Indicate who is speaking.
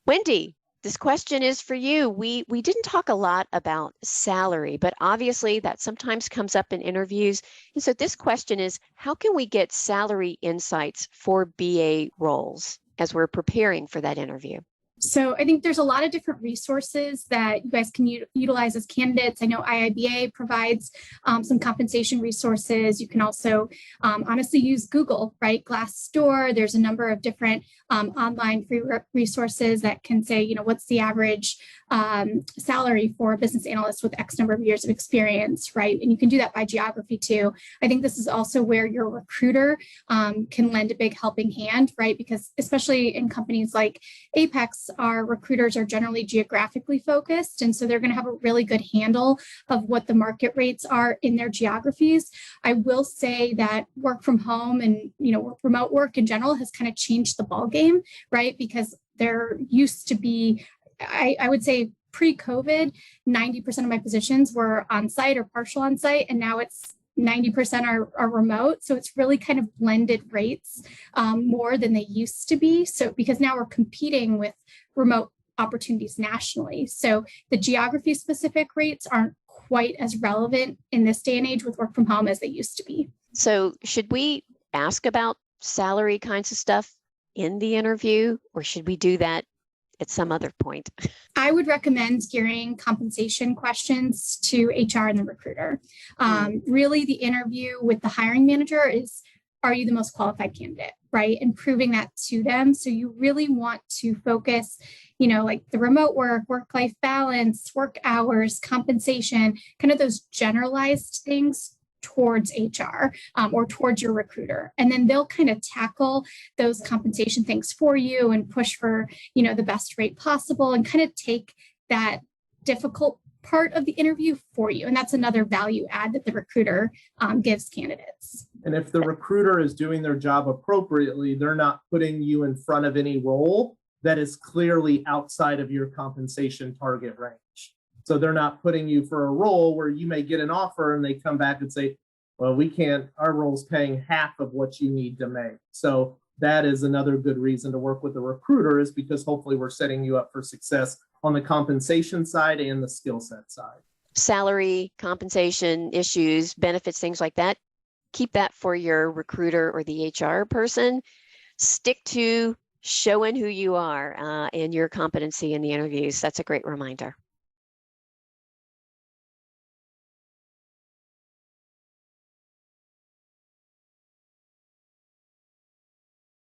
Speaker 1: Wendy, this question is for you. We didn't talk a lot about salary, but obviously that sometimes comes up in interviews. And so this question is, how can we get salary insights for BA roles as we're preparing for that interview?
Speaker 2: So I think there's a lot of different resources that you guys can utilize as candidates. I know IIBA provides some compensation resources. You can also honestly use Google, right? Glassdoor. There's a number of different online free resources that can say, what's the average salary for a business analyst with X number of years of experience, right? And you can do that by geography too. I think this is also where your recruiter can lend a big helping hand, right? Because especially in companies like Apex, our recruiters are generally geographically focused. And so they're going to have a really good handle of what the market rates are in their geographies. I will say that work from home and, remote work in general has kind of changed the ballgame, right? Because there used to be, I would say pre-COVID, 90% of my positions were on site or partial on site. And now it's 90% are remote. So it's really kind of blended rates more than they used to be. So because now we're competing with remote opportunities nationally. So the geography specific rates aren't quite as relevant in this day and age with work from home as they used to be.
Speaker 1: So should we ask about salary kinds of stuff in the interview, or should we do that at some other point?
Speaker 2: I would recommend gearing compensation questions to HR and the recruiter. Really, the interview with the hiring manager is, are you the most qualified candidate, right? And proving that to them. So you really want to focus, like the remote work-life balance, work hours, compensation, kind of those generalized things towards HR or towards your recruiter. And then they'll kind of tackle those compensation things for you and push for, the best rate possible and kind of take that difficult part of the interview for you. And that's another value add that the recruiter gives candidates.
Speaker 3: And if the recruiter is doing their job appropriately, they're not putting you in front of any role that is clearly outside of your compensation target range. So they're not putting you for a role where you may get an offer and they come back and say, well, we can't, our role's paying half of what you need to make. So that is another good reason to work with the recruiter, is because hopefully we're setting you up for success on the compensation side and the skill set side.
Speaker 1: Salary, compensation issues, benefits, things like that. Keep that for your recruiter or the HR person. Stick to showing who you are and your competency in the interviews. That's a great reminder.